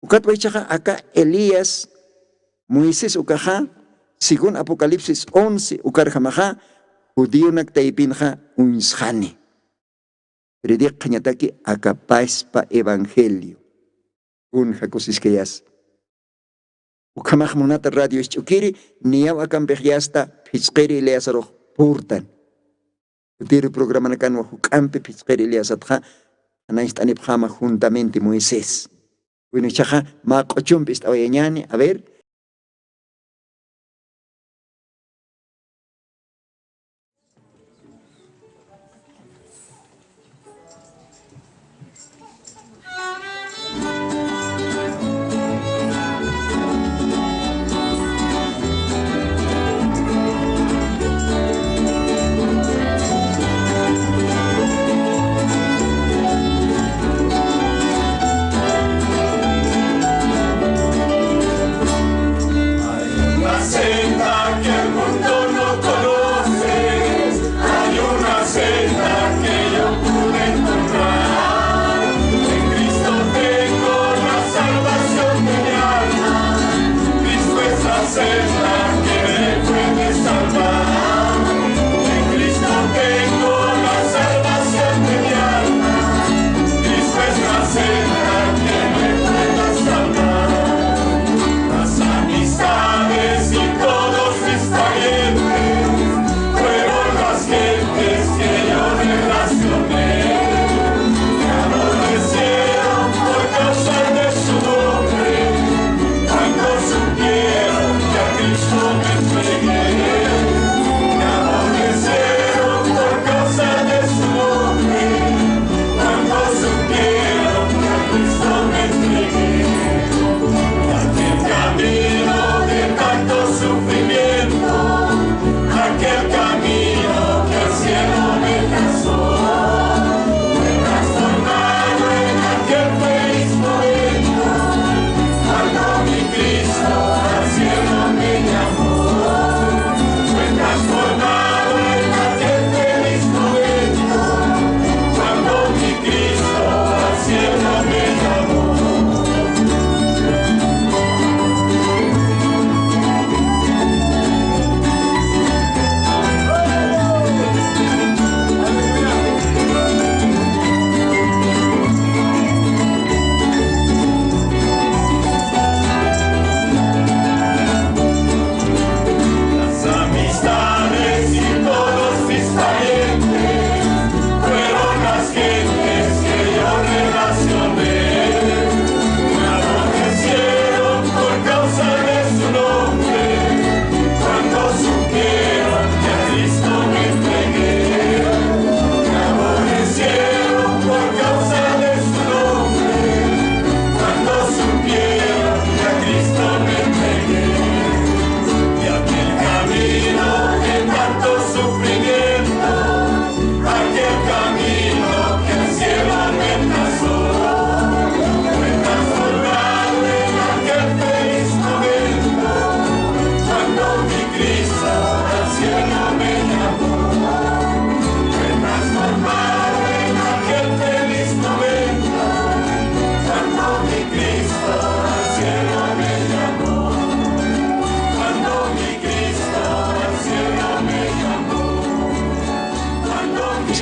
Ukat acá Elías, Moisés ukaja, según Apocalipsis 11, ukarjamaja, judío naktaipinja unshani. Predic kañataki acá paispa evangelio. Jacosis que yas. Ukamaj monata radio chukiri, niaw akan bejiasta, pichkeri leasaro purtan. Utiri programa nakan wahukampe pichkeri leasatja, anaistani pjama juntamente Moisés. Bueno, chaja, ma cochumpis tawayañani, a ver.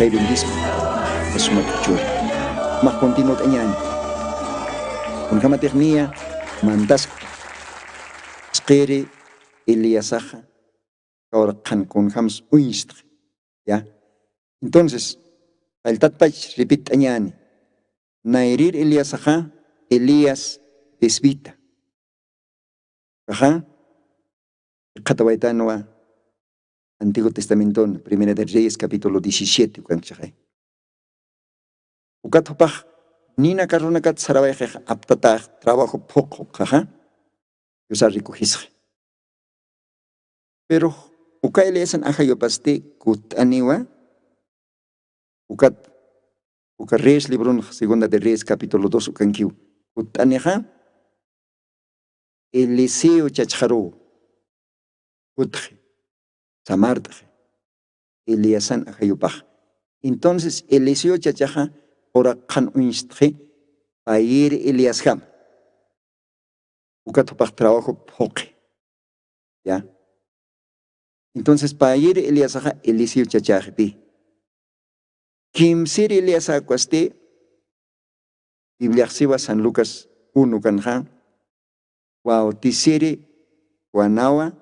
Sairundismo, es una cultura. Más continuo cañán. Con jama tecnia, mandas, skere, Eliasaja, ahora con jams uinstr. ¿Ya? Entonces, al tatpach repite añani. Nairir Eliasaja, Elías desvita. Ajá. Catabaitanoa. Antiguo Testamento, Primera de Reyes, capítulo 17. Ukatopaj, nina carronacat sarabaje aptata trabajo poco caja usar ricujisje pero ukailesan ajayo paste kut aniwa ukat Reyes libro segunda de Reyes capítulo 2 ukankiu kut aneja Eliseo chacharo kutje samartje Eliasan ajayupaj entonces Eliseo chachaja ora kan unstje pair Eliasham ukatopaj trabajo poque ya entonces pair Eliasaja Eliseo chachajpi Kim siri Eliasa cuaste Biblia San Lucas 1 kanja Wow, tisiri wanawa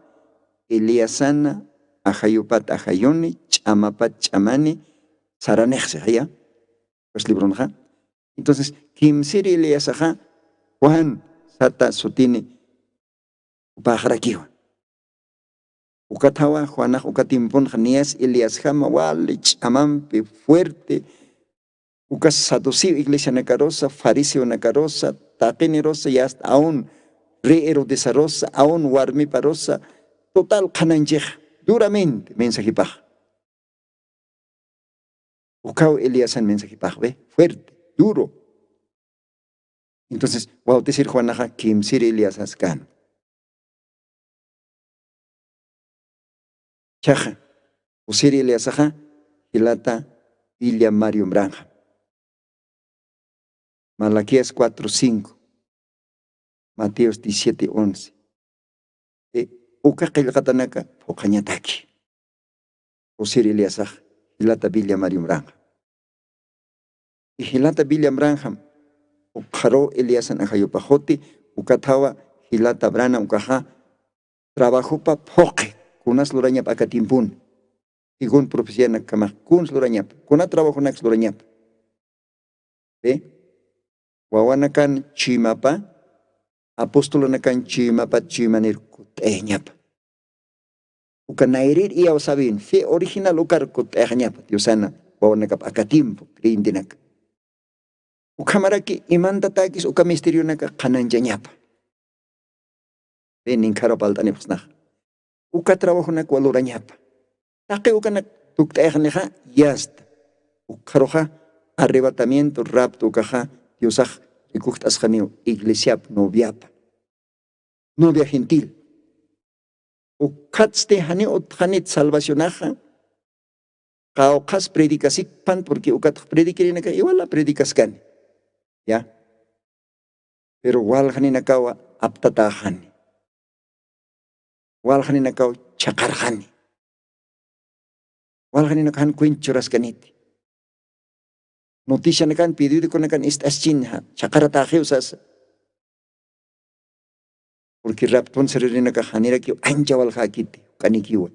Eliasana ajayupat ajayoni chamapat chamani saranexse ya pues libro nja entonces kim siri Eliasaja Juan sata sutini upajarakiwa ukatawa Juanaj ukatimpon janias Eliashama wali chamampe fuerte ukas saduceo iglesia nacarosa fariseo nacarosa tapenerosa y hasta aún Reero de Sarosa, aún warmi parosa, total cananjej, duramente mensajipaj. Ukao Eliasan mensajipaj, ve, fuerte, duro. Entonces, wow, decir Juanaja, Kim sir Eliasas kan. Chaja, usir Eliasaja, Hilata, William Mario Branja. Malaquías 4:5. Mateos 17:11. Uka qillqatanaka puqañataki. Usir Eliasaj, Hilata William Mario Branja. Y Hilata William Branja, ukaro Eliasan ajayopajoti, ukatawa Hilata Brana ukaja, trabajo pa poque, kunas lurañap akatimpun. Según profecía nakamaj, kuns lurañap, kuna trabajo nax lurañap. ¿Ve? Wawanakan chimapa, apóstolo nakan chimapa chimanir kuteñap. Ukanairir iya sabin, fe original ukar kuteñap, diosana, wawanakap akatimpo, krindinak. Ukamaraki imanta takis uka misterio naka kananjanyap. Ve ninkaro paltanipsnah. Uka trabajo nak waluranyap. Take uka nak tukteñja yasta. Ukaroja arrebatamiento rapto ukaja diosaj ikuktas janio iglesiap noviapa. Novia gentil. Ukatste hani utjanit salvacionaja. Kaukas predicasik pan porque ukat predikirinaka igual la predicaskan. Ya. Pero wal haninakawa aptatahani. Wal haninakaw chakarhani. Wal haninakahan kuinchuraskaniti. Noticia nakan periódico nakan istaschinha chakarataje usas. Porque rapton serenaka hanira ki anja wal hakiti kanikiwa.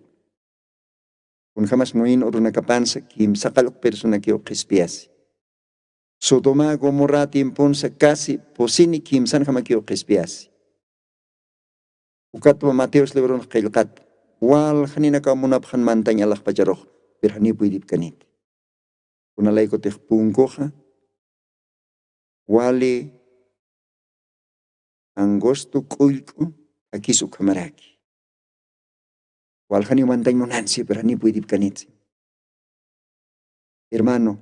Kun jamás noin orunakapansa kim sakalok persona ki okispiasi. Sodoma Gomorra tiemponsa casi posini kim san jamaki okispiasi. Ukat Mateos lebron qilqat wal haninaka munaphan mantanya lah pajarok berhani puidip kanit. Kuna laiko teh pungoja wale angosto kulku akisu kamaraki. Walhani mantay nonansi berhani puidip kanit. Hermano,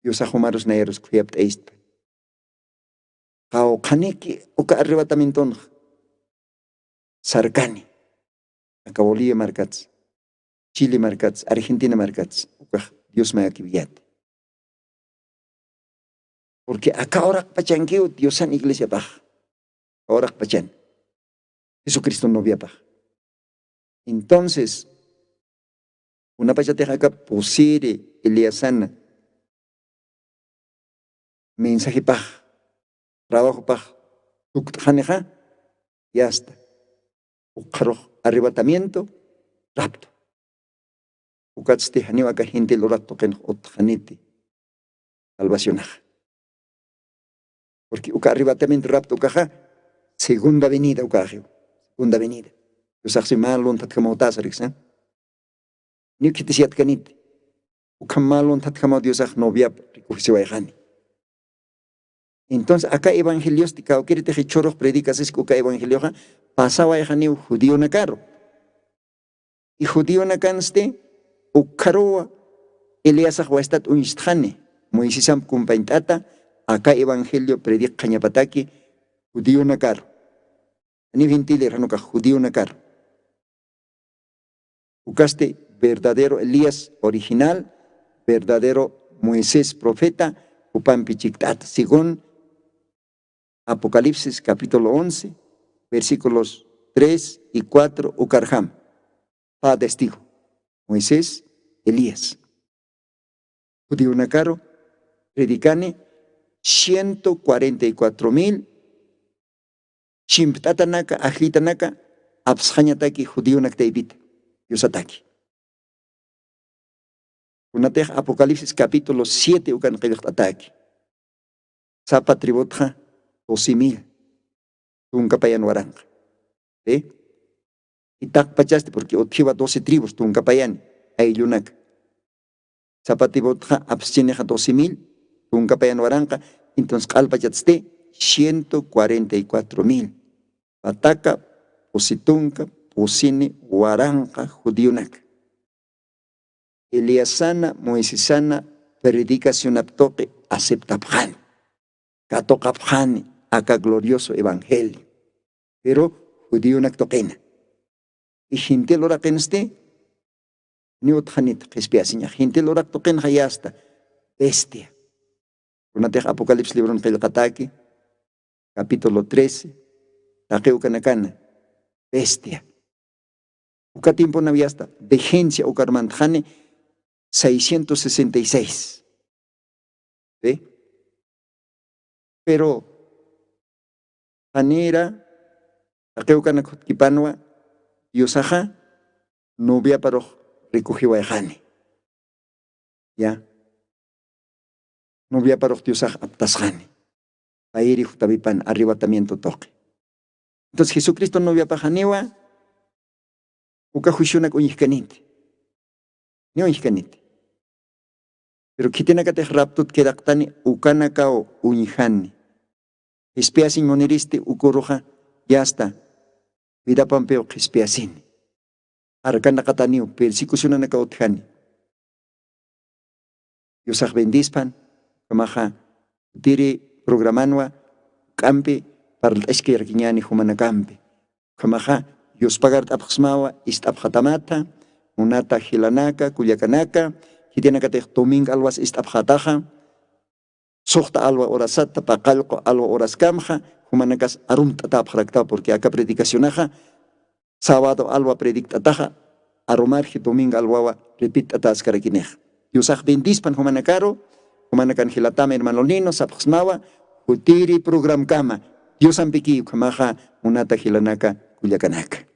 Dios ajomaros naeros kuyapt eist. Kau kaneki uka arrebatamienton sarkani. Aka Bolivia markats, Chile markats, Argentina markats, uka Dios me akibiyat. Porque acá orak pachanqueo Diosan iglesia paj. Orak pachan. Jesucristo no via paj. Entonces, una pachateja acá posere Eliasana. Mensaje paj. Trabajo paj. Tuktajaneja. Ya está. Ukaroj. Arrebatamiento. Rapto. Ukatste haniwaka gente lorak token otjanete. Salvacionaja. Porque uka arrebatamiento rapto ukaja. Segunda venida ukajeo. Segunda venida. Yo saxi malon tatkamotas arixan. Ni kitisiat kanit. Uka malon tatkamot Dios aj noviap rikufisiwayjani. Entonces, acá evangelios, tika okirite chorro predicas es que acá evangelio pasaba a judío na caro. Y judío na canste, ukaroa, Elías huestat unistjane, Moisésam kumpaintata, acá evangelio predica cañapataki, judío na caro. Ani vintile ranuka judío na caro. Ucaste verdadero Elías original, verdadero Moisés profeta, upampichictat, según Apocalipsis capítulo 11, versículos 3 y 4, ucarham, pa testigo, Moisés, Elías. Judío Nakaro, predicane, 144,000, chimptatanaka, ajlitanaka, abshañataki, judío naktaibit, yusataki. Unatej Apocalipsis capítulo 7, ucan ataki. Sapa tributja, 12,000, tuncapayan waranga. Y tak pachaste, porque otjiva 12 tribus, tuncapayan, ayunak. Zapatibotja abstineja 12,000, tuncapayan waranga, entonces alpachaste 144,000. Pataka, positunca, posine, waranga, judíunak. Eliasana, Moisesana, predicación aptoque, aceptabjan. Katokabjan, acá glorioso evangelio. Pero judíunak toquena. Y gente lo raquenste, ni otjanit, que espiasiña. Gente lo toquen hayasta, bestia. Unatej Apocalipsis libro en Kelkataki, capítulo 13, Takeucanacana, bestia. Uca tiempo naviasta, vegencia ucarmantjane, 666. ¿Ve? Pero, Anera, Takeucanakipanua, Yosaja, no había para recogió a Jane. Ya. No había para Diosaj aptasjane. Airi jutabipan arrebatamiento toque. Entonces Jesucristo no había para Janewa, uca juiciona con Yihkanite. Ni un Yihkanite. Pero quitenacate raptut quedactane ucanacao unijane. Espiasin moneriste ucoroja, ya está. Vida pampeo espiasin. Arcana cataniu, persecución na cautjani. Yosaj bendispan, kamaja, tiri programanwa, campe, para el esquerquiñani humana campe. Kamaja, yos pagart abxmawa, istabjatamata, unata gilanaka, cuyacanaka, hitianacate toming alwas istabjataja, sohta alwa orasata, pacalco alwa orascamja, humanacas arumtata abjacta, porque acá predicacionaja, sábado alwa predictataja, aromarje domingo alwawa repitatas caraquinej. Yusaj bendispan humanacaro, humanacan gilatama hermano lino, sapxmawa, jutiri program kama, Dios ampiki, kamaja, unata gilanaka, cuyacanaka.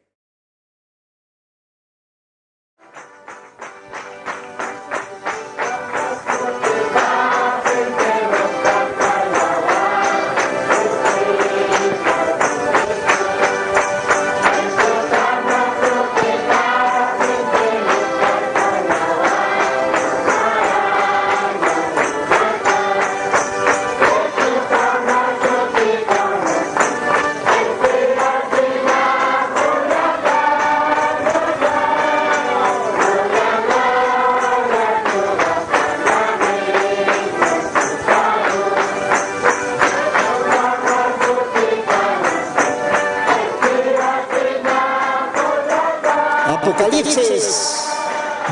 Apocalipsis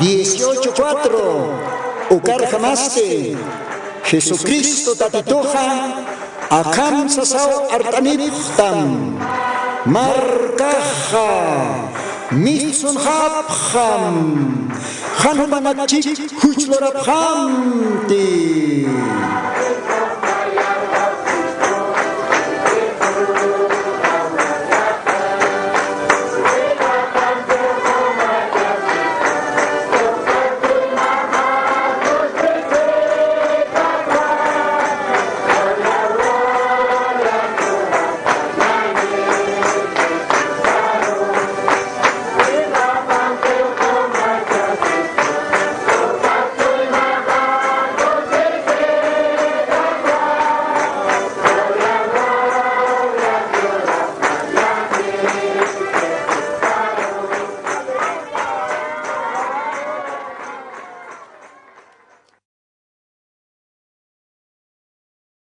18:4. Ucar jamaste. Jesucristo tatitoja. Akam sasao artaniptam. Marcaja. Mitsun hapjam. Hanumanachik huchlorabhamti.